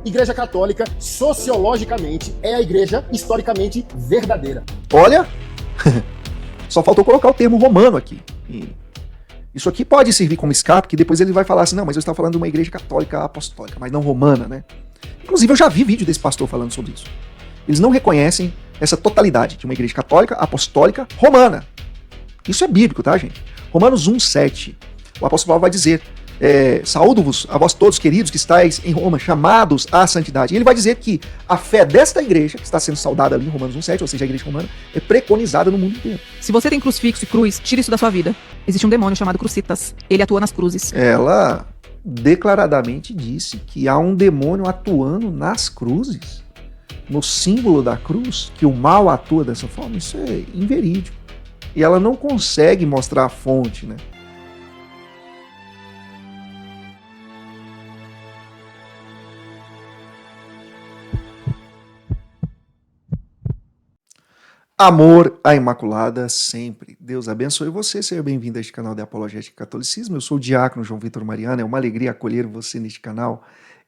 Igreja Católica, sociologicamente, é a igreja historicamente verdadeira. Olha, só faltou colocar o termo romano aqui. E isso aqui pode servir como escape, que depois ele vai falar assim, não, mas eu estava falando de uma igreja católica apostólica, mas não romana, né? Inclusive eu já vi vídeo desse pastor falando sobre isso. Eles não reconhecem essa totalidade de uma igreja católica, apostólica, romana. Isso é bíblico, tá, gente? Romanos 1,7. O apóstolo Paulo vai dizer, saúdo-vos a vós todos, queridos, que estáis em Roma, chamados à santidade. E ele vai dizer que a fé desta igreja, que está sendo saudada ali em Romanos 1,7, ou seja, a igreja romana, é preconizada no mundo inteiro. Se você tem crucifixo e cruz, tira isso da sua vida. Existe um demônio chamado Crucitas. Ele atua nas cruzes. Ela declaradamente disse que há um demônio atuando nas cruzes, no símbolo da cruz, que o mal atua dessa forma. Isso é inverídico. E ela não consegue mostrar a fonte, né? Amor à Imaculada sempre. Deus abençoe você. Seja bem-vindo a este canal de Apologética e Catolicismo. Eu sou o diácono João Vitor Mariano. É uma alegria acolher você neste canal.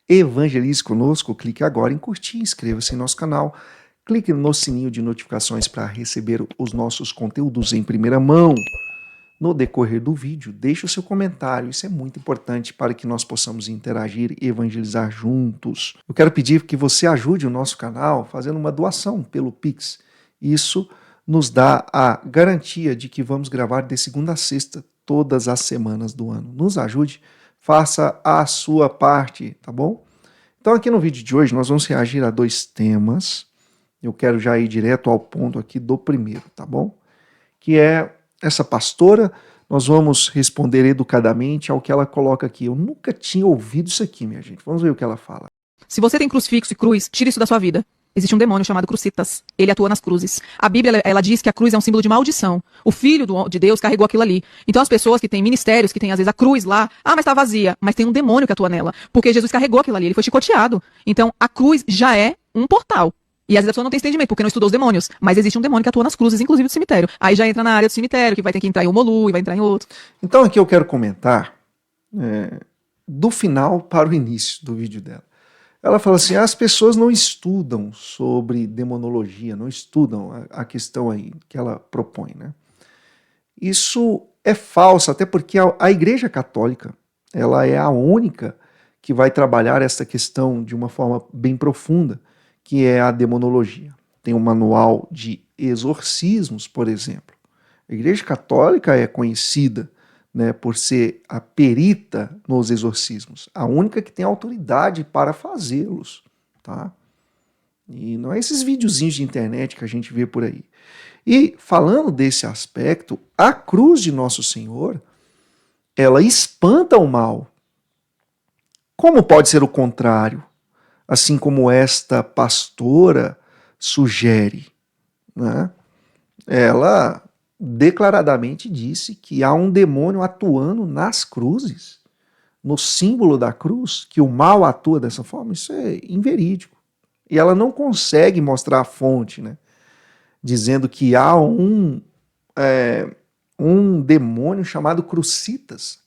Evangelize conosco. Clique agora em curtir, inscreva-se em nosso canal. Clique no sininho de notificações para receber os nossos conteúdos em primeira mão. No decorrer do vídeo, deixe o seu comentário. Isso é muito importante para que nós possamos interagir e evangelizar juntos. Eu quero pedir que você ajude o nosso canal fazendo uma doação pelo Pix. Isso nos dá a garantia de que vamos gravar de segunda a sexta, todas as semanas do ano. Nos ajude, faça a sua parte, tá bom? Então aqui no vídeo de hoje nós vamos reagir a dois temas. Eu quero já ir direto ao ponto aqui do primeiro, tá bom? Que é essa pastora, nós vamos responder educadamente ao que ela coloca aqui. Eu nunca tinha ouvido isso aqui, minha gente. Vamos ver o que ela fala. Se você tem crucifixo e cruz, tira isso da sua vida. Existe um demônio chamado Crucitas. Ele atua nas cruzes. A Bíblia, ela diz que a cruz é um símbolo de maldição. O Filho de Deus carregou aquilo ali. Então as pessoas que têm ministérios, que têm às vezes a cruz lá, mas está vazia. Mas tem um demônio que atua nela. Porque Jesus carregou aquilo ali, ele foi chicoteado. Então a cruz já é um portal. E às vezes a pessoa não tem entendimento, porque não estudou os demônios. Mas existe um demônio que atua nas cruzes, inclusive do cemitério. Aí já entra na área do cemitério, que vai ter que entrar em um Molu e vai entrar em outro. Então aqui eu quero comentar do final para o início do vídeo dela. Ela fala assim, as pessoas não estudam sobre demonologia, não estudam a questão aí que ela propõe, né? Isso é falso, até porque a Igreja Católica, ela é a única que vai trabalhar essa questão de uma forma bem profunda, que é a demonologia. Tem um manual de exorcismos, por exemplo. A Igreja Católica é conhecida, né, por ser a perita nos exorcismos, a única que tem autoridade para fazê-los, tá? E não é esses videozinhos de internet que a gente vê por aí. E falando desse aspecto, a cruz de Nosso Senhor, ela espanta o mal. Como pode ser o contrário? Assim como esta pastora sugere, né? Ela declaradamente disse que há um demônio atuando nas cruzes, no símbolo da cruz, que o mal atua dessa forma. Isso é inverídico. E ela não consegue mostrar a fonte, né? Dizendo que há um demônio chamado Crucitas.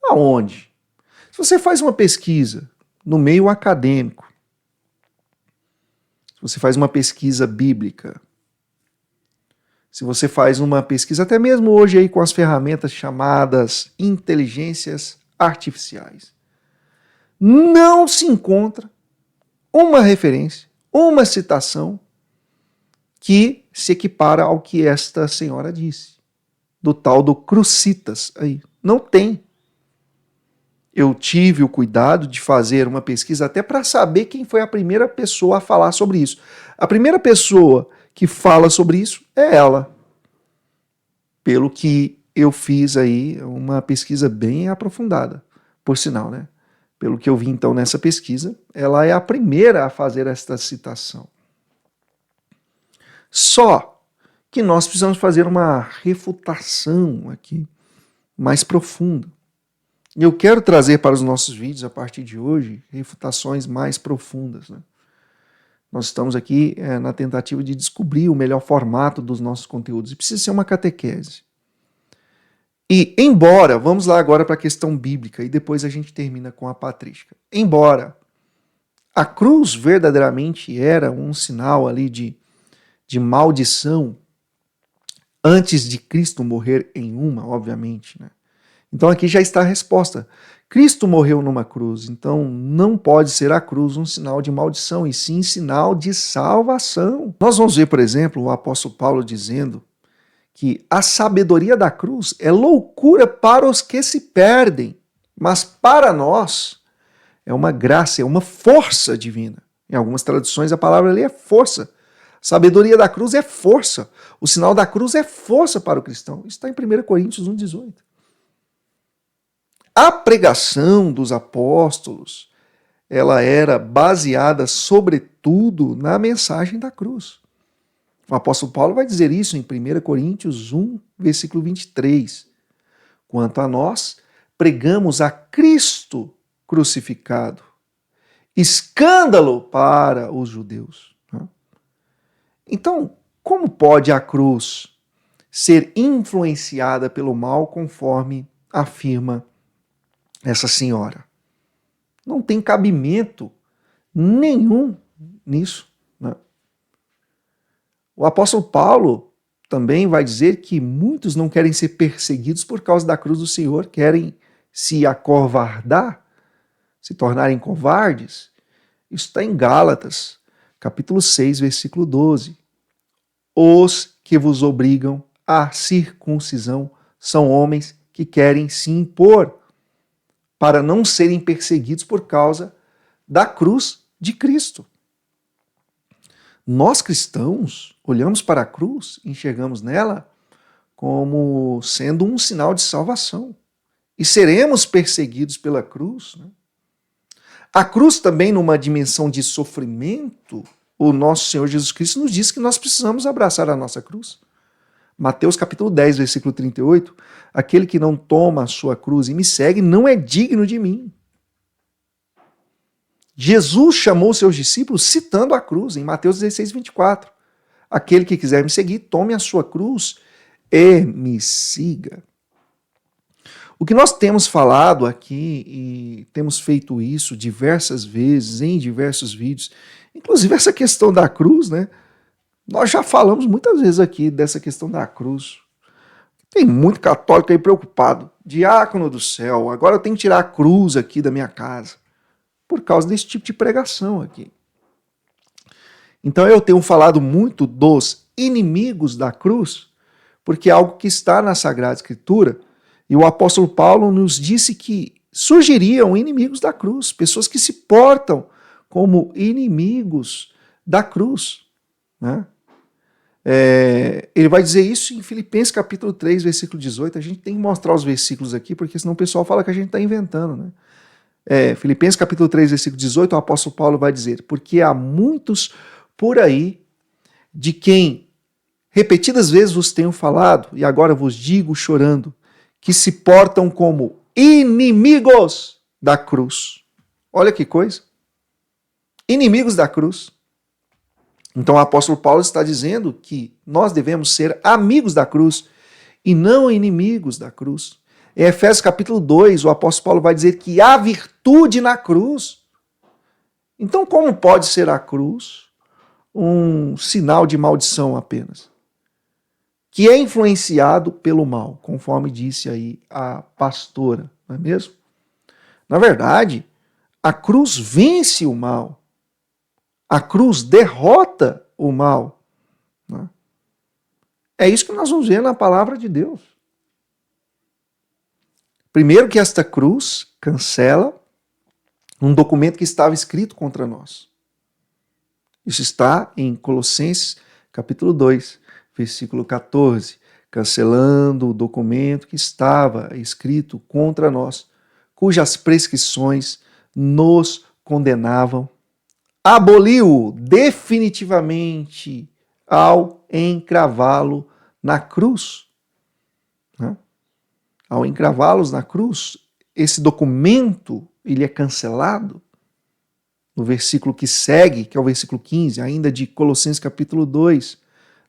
Aonde? Se você faz uma pesquisa no meio acadêmico, se você faz uma pesquisa bíblica, se você faz uma pesquisa, até mesmo hoje aí com as ferramentas chamadas inteligências artificiais, não se encontra uma referência, uma citação que se equipara ao que esta senhora disse, do tal do Crucitas aí. Não tem. Eu tive o cuidado de fazer uma pesquisa até para saber quem foi a primeira pessoa a falar sobre isso. A primeira pessoa que fala sobre isso é ela. Pelo que eu fiz aí uma pesquisa bem aprofundada, por sinal, né? Pelo que eu vi então nessa pesquisa, ela é a primeira a fazer esta citação. Só que nós precisamos fazer uma refutação aqui mais profunda. E eu quero trazer para os nossos vídeos, a partir de hoje, refutações mais profundas, né? Nós estamos aqui na tentativa de descobrir o melhor formato dos nossos conteúdos. E precisa ser uma catequese. E embora, vamos lá agora para a questão bíblica, e depois a gente termina com a patrística. Embora A cruz verdadeiramente era um sinal ali de maldição antes de Cristo morrer em uma, obviamente, né? Então aqui já está a resposta. Cristo morreu numa cruz, então não pode ser a cruz um sinal de maldição, e sim sinal de salvação. Nós vamos ver, por exemplo, o apóstolo Paulo dizendo que a sabedoria da cruz é loucura para os que se perdem, mas para nós é uma graça, é uma força divina. Em algumas traduções a palavra ali é força. Sabedoria da cruz é força. O sinal da cruz é força para o cristão. Isso está em 1 Coríntios 1,18. A pregação dos apóstolos, ela era baseada sobretudo na mensagem da cruz. O apóstolo Paulo vai dizer isso em 1 Coríntios 1, versículo 23. Quanto a nós, pregamos a Cristo crucificado, escândalo para os judeus. Então, como pode a cruz ser influenciada pelo mal conforme afirma essa senhora? Não tem cabimento nenhum nisso, né? O apóstolo Paulo também vai dizer que muitos não querem ser perseguidos por causa da cruz do Senhor, querem se acovardar, se tornarem covardes. Isso está em Gálatas, capítulo 6, versículo 12. Os que vos obrigam à circuncisão são homens que querem se impor para não serem perseguidos por causa da cruz de Cristo. Nós cristãos olhamos para a cruz e enxergamos nela como sendo um sinal de salvação. E seremos perseguidos pela cruz, né? A cruz também, numa dimensão de sofrimento, o nosso Senhor Jesus Cristo nos diz que nós precisamos abraçar a nossa cruz. Mateus capítulo 10, versículo 38, aquele que não toma a sua cruz e me segue não é digno de mim. Jesus chamou seus discípulos citando a cruz, em Mateus 16, 24. Aquele que quiser me seguir, tome a sua cruz e me siga. O que nós temos falado aqui, e temos feito isso diversas vezes, em diversos vídeos, inclusive essa questão da cruz, né? Nós já falamos muitas vezes aqui dessa questão da cruz. Tem muito católico aí preocupado. Diácono do céu, agora eu tenho que tirar a cruz aqui da minha casa. Por causa desse tipo de pregação aqui. Então eu tenho falado muito dos inimigos da cruz, porque é algo que está na Sagrada Escritura, e o apóstolo Paulo nos disse que surgiriam inimigos da cruz, pessoas que se portam como inimigos da cruz, né? Ele vai dizer isso em Filipenses capítulo 3, versículo 18. A gente tem que mostrar os versículos aqui, porque senão o pessoal fala que a gente está inventando, né? Filipenses capítulo 3, versículo 18, o apóstolo Paulo vai dizer: porque há muitos por aí de quem repetidas vezes vos tenho falado, e agora vos digo chorando, que se portam como inimigos da cruz. Olha que coisa. Inimigos da cruz. Então o apóstolo Paulo está dizendo que nós devemos ser amigos da cruz e não inimigos da cruz. Em Efésios capítulo 2, o apóstolo Paulo vai dizer que há virtude na cruz. Então como pode ser a cruz um sinal de maldição apenas? Que é influenciado pelo mal, conforme disse aí a pastora, não é mesmo? Na verdade, a cruz vence o mal. A cruz derrota o mal. Né? É isso que nós vamos ver na palavra de Deus. Primeiro que esta cruz cancela um documento que estava escrito contra nós. Isso está em Colossenses capítulo 2, versículo 14, cancelando o documento que estava escrito contra nós, cujas prescrições nos condenavam. Aboliu definitivamente ao encravá-lo na cruz. Né? Ao encravá-los na cruz, esse documento ele é cancelado. No versículo que segue, que é o versículo 15, ainda de Colossenses capítulo 2,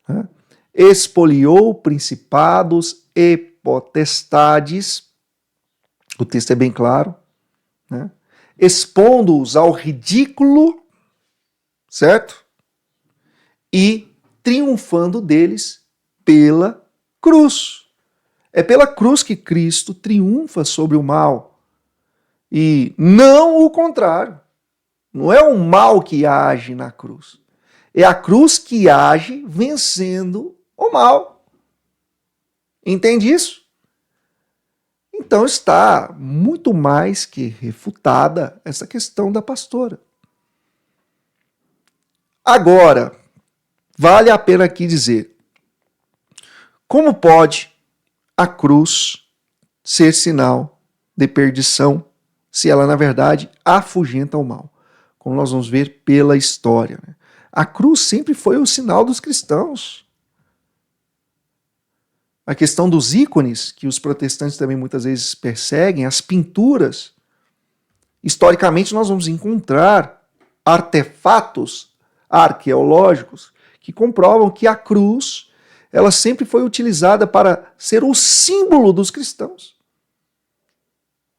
né? Expoliou principados e potestades, o texto é bem claro, né? expondo-os ao ridículo, certo? E triunfando deles pela cruz. É pela cruz que Cristo triunfa sobre o mal. E não o contrário. Não é o mal que age na cruz. É a cruz que age vencendo o mal. Entende isso? Então está muito mais que refutada essa questão da pastora. Agora, vale a pena aqui dizer, como pode a cruz ser sinal de perdição se ela, na verdade, afugenta o mal? Como nós vamos ver pela história, né? A cruz sempre foi o sinal dos cristãos. A questão dos ícones, que os protestantes também muitas vezes perseguem, as pinturas. Historicamente, nós vamos encontrar artefatos arqueológicos que comprovam que a cruz ela sempre foi utilizada para ser o símbolo dos cristãos.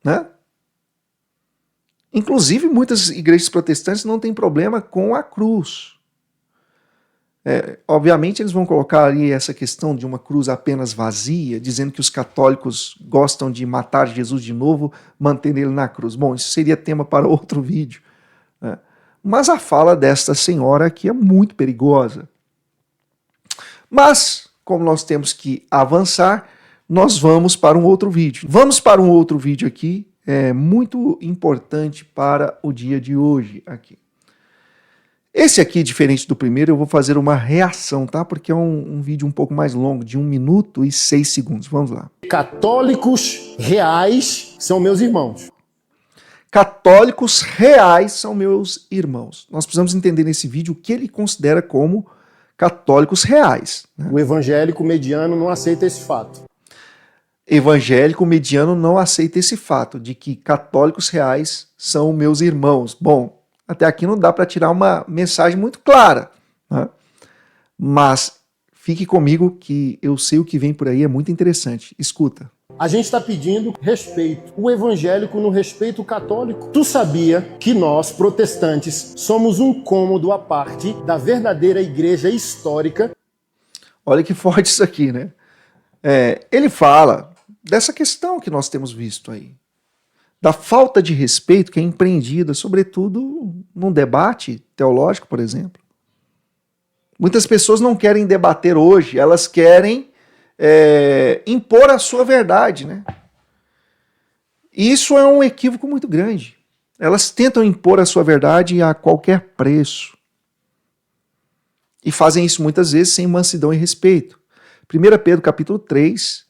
Né? Inclusive, muitas igrejas protestantes não têm problema com a cruz. Obviamente, eles vão colocar ali essa questão de uma cruz apenas vazia, dizendo que os católicos gostam de matar Jesus de novo, mantendo ele na cruz. Bom, isso seria tema para outro vídeo. Né? Mas a fala desta senhora aqui é muito perigosa. Mas, como nós temos que avançar, nós vamos para um outro vídeo. Vamos para um outro vídeo aqui, muito importante para o dia de hoje aqui. Esse aqui, diferente do primeiro, eu vou fazer uma reação, tá? Porque é um vídeo um pouco mais longo, de 1 minuto e 6 segundos. Vamos lá. Católicos reais são meus irmãos. Católicos reais são meus irmãos. Nós precisamos entender nesse vídeo o que ele considera como católicos reais. Né? O evangélico mediano não aceita esse fato. Evangélico mediano não aceita esse fato de que católicos reais são meus irmãos. Bom, até aqui não dá para tirar uma mensagem muito clara. Né? Mas fique comigo que eu sei o que vem por aí, é muito interessante. Escuta. A gente está pedindo respeito. O evangélico não respeita o católico. Tu sabia que nós, protestantes, somos um cômodo à parte da verdadeira igreja histórica? Olha que forte isso aqui, né? Ele fala dessa questão que nós temos visto aí. Da falta de respeito que é empreendida, sobretudo num debate teológico, por exemplo. Muitas pessoas não querem debater hoje, elas querem impor a sua verdade, né? Isso é um equívoco muito grande. Elas tentam impor a sua verdade a qualquer preço. E fazem isso muitas vezes sem mansidão e respeito. 1 Pedro capítulo 3,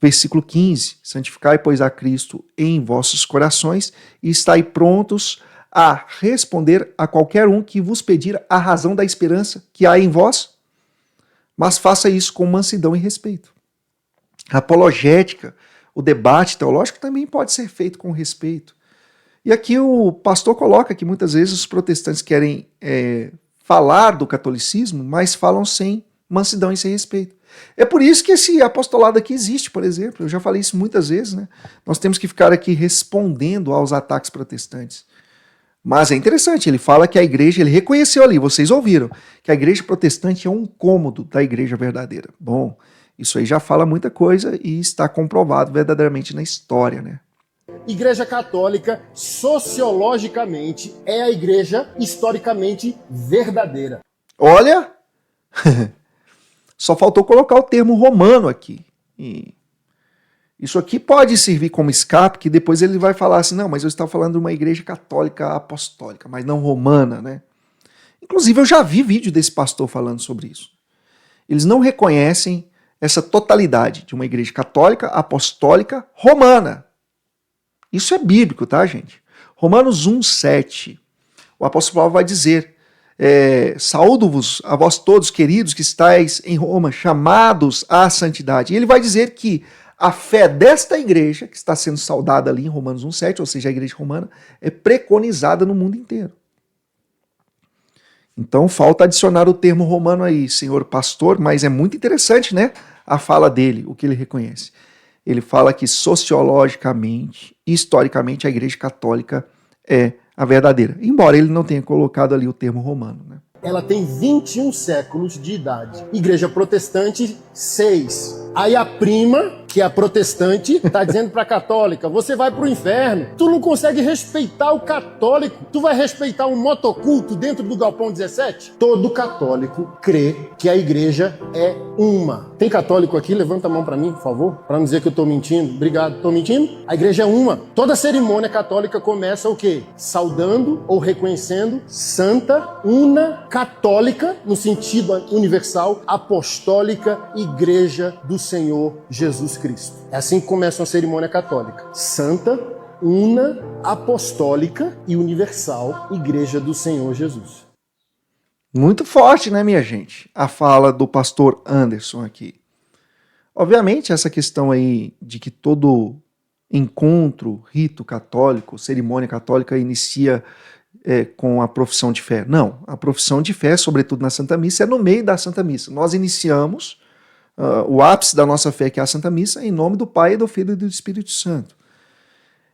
versículo 15. Santificai, pois, a Cristo em vossos corações e estai prontos a responder a qualquer um que vos pedir a razão da esperança que há em vós, mas faça isso com mansidão e respeito. A apologética, o debate teológico também pode ser feito com respeito. E aqui o pastor coloca que muitas vezes os protestantes querem falar do catolicismo, mas falam sem mansidão e sem respeito. É por isso que esse apostolado aqui existe, por exemplo. Eu já falei isso muitas vezes, né? Nós temos que ficar aqui respondendo aos ataques protestantes. Mas é interessante, ele fala que a igreja, ele reconheceu ali, vocês ouviram, que a igreja protestante é um cômodo da igreja verdadeira. Bom, isso aí já fala muita coisa e está comprovado verdadeiramente na história, né? Igreja católica, sociologicamente, é a igreja historicamente verdadeira. Olha, só faltou colocar o termo romano aqui. E isso aqui pode servir como escape, que depois ele vai falar assim, não, mas eu estava falando de uma igreja católica apostólica, mas não romana, né? Inclusive eu já vi vídeo desse pastor falando sobre isso. Eles não reconhecem essa totalidade de uma igreja católica, apostólica, romana. Isso é bíblico, tá, gente? Romanos 1:7. O apóstolo Paulo vai dizer, saúdo-vos a vós todos, queridos, que estáis em Roma, chamados à santidade. E ele vai dizer que a fé desta igreja, que está sendo saudada ali em Romanos 1:7, ou seja, a igreja romana, é preconizada no mundo inteiro. Então falta adicionar o termo romano aí, senhor pastor, mas é muito interessante, né? A fala dele, o que ele reconhece. Ele fala que sociologicamente, historicamente, a igreja católica é a verdadeira. Embora ele não tenha colocado ali o termo romano, né? Ela tem 21 séculos de idade. Igreja protestante, 6. Aí a prima, que é a protestante, tá dizendo pra católica, você vai pro inferno. Tu não consegue respeitar o católico. Tu vai respeitar um motoculto dentro do Galpão 17? Todo católico crê que a igreja é uma. Tem católico aqui? Levanta a mão pra mim, por favor. Pra não dizer que eu tô mentindo. Obrigado. Tô mentindo? A igreja é uma. Toda cerimônia católica começa o quê? Saudando ou reconhecendo santa, una, católica, no sentido universal, apostólica, igreja do Senhor Jesus Cristo. É assim que começa uma cerimônia católica. Santa, una, apostólica e universal, igreja do Senhor Jesus. Muito forte, né, minha gente? A fala do pastor Anderson aqui. Obviamente, essa questão aí de que todo encontro, rito católico, cerimônia católica inicia com a profissão de fé. Não, a profissão de fé, sobretudo na Santa Missa, é no meio da Santa Missa. Nós iniciamos o ápice da nossa fé, que é a Santa Missa, em nome do Pai, do Filho e do Espírito Santo.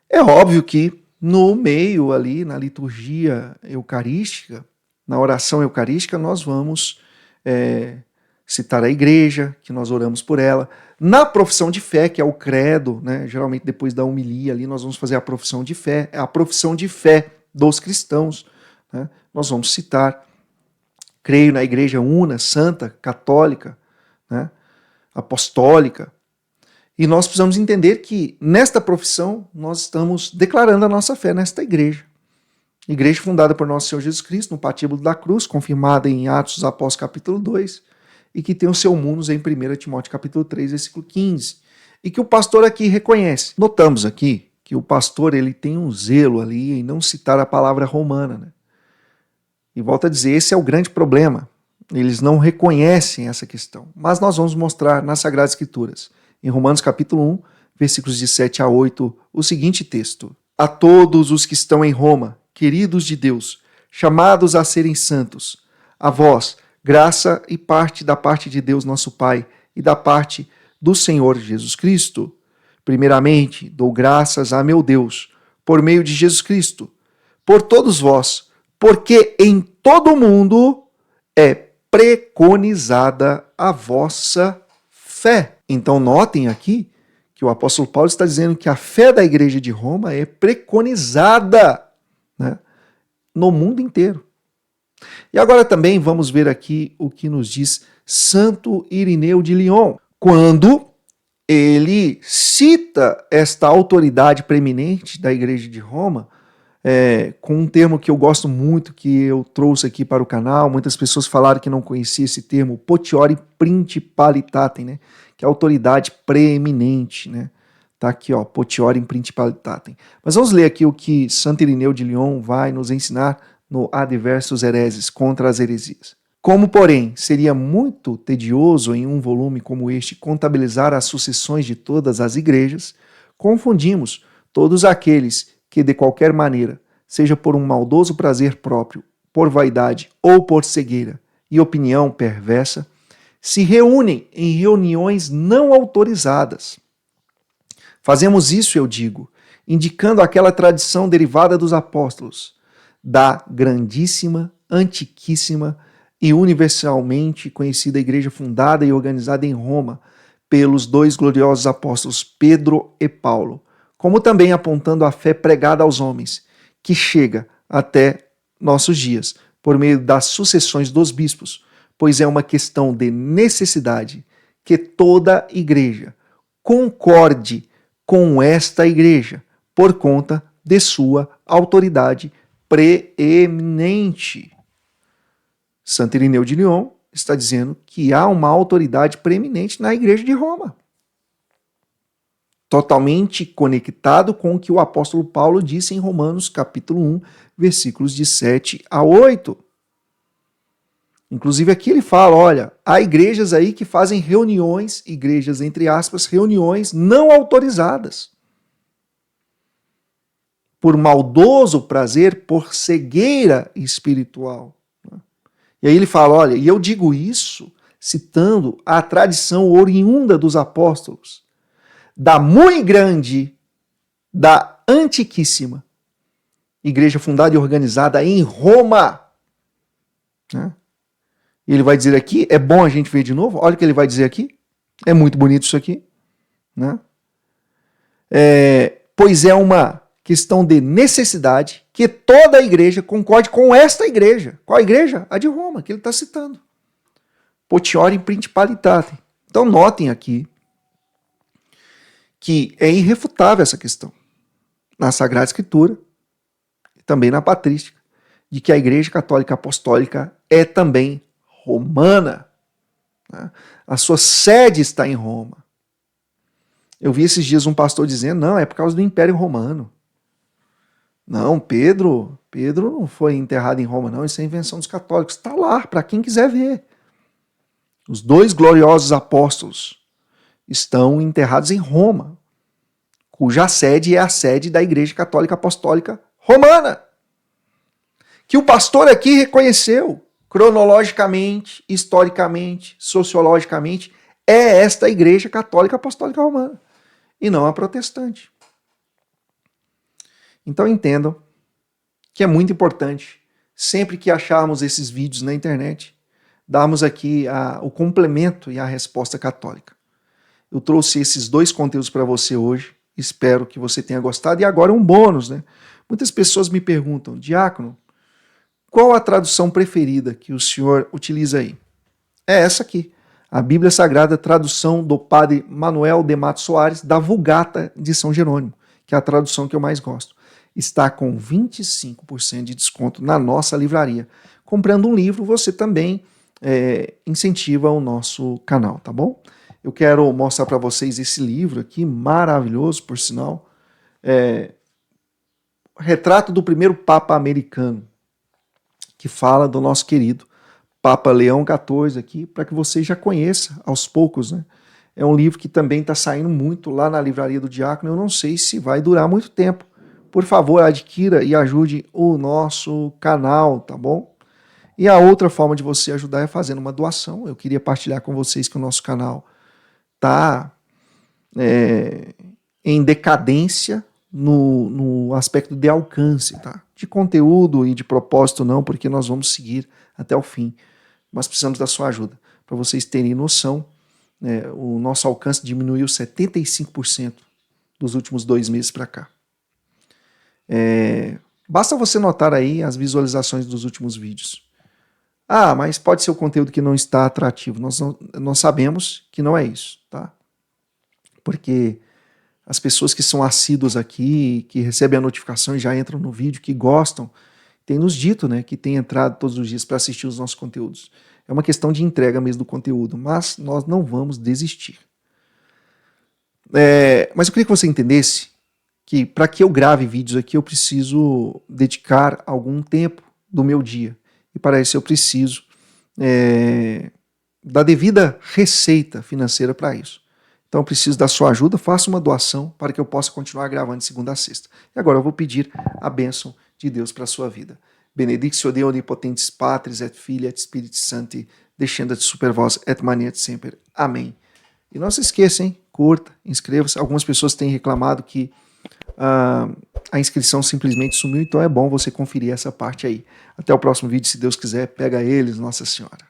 É óbvio que no meio ali, na liturgia eucarística, na oração eucarística, nós vamos citar a igreja, que nós oramos por ela. Na profissão de fé, que é o credo, né, geralmente depois da homilia ali, nós vamos fazer a profissão de fé, é a profissão de fé dos cristãos, né? Nós vamos citar, creio na igreja una, santa, católica, né, apostólica, e nós precisamos entender que nesta profissão nós estamos declarando a nossa fé nesta igreja. Igreja fundada por nosso Senhor Jesus Cristo, no patíbulo da cruz, confirmada em Atos dos Apóstolos capítulo 2, e que tem o seu munus em 1 Timóteo capítulo 3, versículo 15, e que o pastor aqui reconhece. Notamos aqui que o pastor ele tem um zelo ali em não citar a palavra romana, né? E volto a dizer, esse é o grande problema. Eles não reconhecem essa questão. Mas nós vamos mostrar nas Sagradas Escrituras, em Romanos capítulo 1, versículos de 7 a 8, o seguinte texto: A todos os que estão em Roma, queridos de Deus, chamados a serem santos, a vós, graça e da parte de Deus nosso Pai e da parte do Senhor Jesus Cristo. Primeiramente, dou graças a meu Deus, por meio de Jesus Cristo, por todos vós, porque em todo o mundo é preconizada a vossa fé. Então notem aqui que o apóstolo Paulo está dizendo que a fé da igreja de Roma é preconizada, né, no mundo inteiro. E agora também vamos ver aqui o que nos diz Santo Irineu de Lyon, quando ele cita esta autoridade preeminente da igreja de Roma, com um termo que eu gosto muito, que eu trouxe aqui para o canal. Muitas pessoas falaram que não conhecia esse termo, potiori principalitatem, né? Que é autoridade preeminente, né? Tá aqui, ó, potiori principalitatem. Mas vamos ler aqui o que Santo Irineu de Lyon vai nos ensinar no Adversus Hereses, contra as heresias. Como, porém, seria muito tedioso em um volume como este contabilizar as sucessões de todas as igrejas, confundimos todos aqueles que, de qualquer maneira, seja por um maldoso prazer próprio, por vaidade ou por cegueira e opinião perversa, se reúnem em reuniões não autorizadas. Fazemos isso, eu digo, indicando aquela tradição derivada dos apóstolos, da grandíssima, antiquíssima e universalmente conhecida igreja fundada e organizada em Roma pelos dois gloriosos apóstolos Pedro e Paulo, como também apontando a fé pregada aos homens, que chega até nossos dias, por meio das sucessões dos bispos, pois é uma questão de necessidade que toda igreja concorde com esta igreja, por conta de sua autoridade preeminente. Santo Irineu de Lyon está dizendo que há uma autoridade preeminente na igreja de Roma. Totalmente conectado com o que o apóstolo Paulo disse em Romanos capítulo 1, versículos de 7 a 8. Inclusive aqui ele fala, olha, há igrejas aí que fazem reuniões, igrejas entre aspas, reuniões não autorizadas. Por maldoso prazer, por cegueira espiritual. E aí ele fala, olha, e eu digo isso citando a tradição oriunda dos apóstolos, da muito grande, da antiquíssima igreja fundada e organizada em Roma. Né? E ele vai dizer aqui, é bom a gente ver de novo, olha o que ele vai dizer aqui, é muito bonito isso aqui, né? Pois é uma questão de necessidade que toda a igreja concorde com esta igreja. Qual a igreja? A de Roma, que ele está citando. Potiori principalitate. Então notem aqui que é irrefutável essa questão na Sagrada Escritura e também na patrística, de que a Igreja Católica Apostólica é também romana. Né? A sua sede está em Roma. Eu vi esses dias um pastor dizendo, não, é por causa do Império Romano. Não, Pedro não foi enterrado em Roma, não, isso é invenção dos católicos. Está lá, para quem quiser ver. Os 2 gloriosos apóstolos estão enterrados em Roma, cuja sede é a sede da Igreja Católica Apostólica Romana, que o pastor aqui reconheceu cronologicamente, historicamente, sociologicamente, é esta Igreja Católica Apostólica Romana, e não a protestante. Então entendam que é muito importante, sempre que acharmos esses vídeos na internet, darmos aqui o complemento e a resposta católica. Eu trouxe esses 2 conteúdos para você hoje, espero que você tenha gostado, e agora um bônus, né? Muitas pessoas me perguntam, diácono, qual a tradução preferida que o senhor utiliza aí? É essa aqui, a Bíblia Sagrada, tradução do padre Manuel de Matos Soares, da Vulgata de São Jerônimo, que é a tradução que eu mais gosto. Está com 25% de desconto na nossa livraria. Comprando um livro, você também incentiva o nosso canal, tá bom? Eu quero mostrar para vocês esse livro aqui, maravilhoso, por sinal. Retrato do primeiro Papa americano, que fala do nosso querido Papa Leão XIV aqui, para que você já conheça aos poucos, né? É um livro que também está saindo muito lá na livraria do Diácono, eu não sei se vai durar muito tempo. Por favor, adquira e ajude o nosso canal, tá bom? E a outra forma de você ajudar é fazendo uma doação. Eu queria partilhar com vocês que o nosso canal está em decadência no aspecto de alcance, tá? De conteúdo e de propósito não, porque nós vamos seguir até o fim. Mas precisamos da sua ajuda. Para vocês terem noção, o nosso alcance diminuiu 75% dos últimos 2 meses para cá. Basta você notar aí as visualizações dos últimos vídeos. Ah, mas pode ser o conteúdo que não está atrativo. Nós sabemos que não é isso, tá? Porque as pessoas que são assíduas aqui, que recebem a notificação e já entram no vídeo, que gostam, têm nos dito, né, que têm entrado todos os dias para assistir os nossos conteúdos. É uma questão de entrega mesmo do conteúdo, mas nós não vamos desistir. Mas eu queria que você entendesse que para que eu grave vídeos aqui, eu preciso dedicar algum tempo do meu dia. E para isso eu preciso da devida receita financeira para isso. Então eu preciso da sua ajuda, faça uma doação para que eu possa continuar gravando de segunda a sexta. E agora eu vou pedir a bênção de Deus para a sua vida. Benedictio Dei Onipotentes Patris et Filii et Spiritus Sancti, descendat super vos et manet semper. Amém. E não se esqueça, hein? Curta, inscreva-se. Algumas pessoas têm reclamado que a inscrição simplesmente sumiu, então é bom você conferir essa parte aí. Até o próximo vídeo, se Deus quiser, pega eles, Nossa Senhora.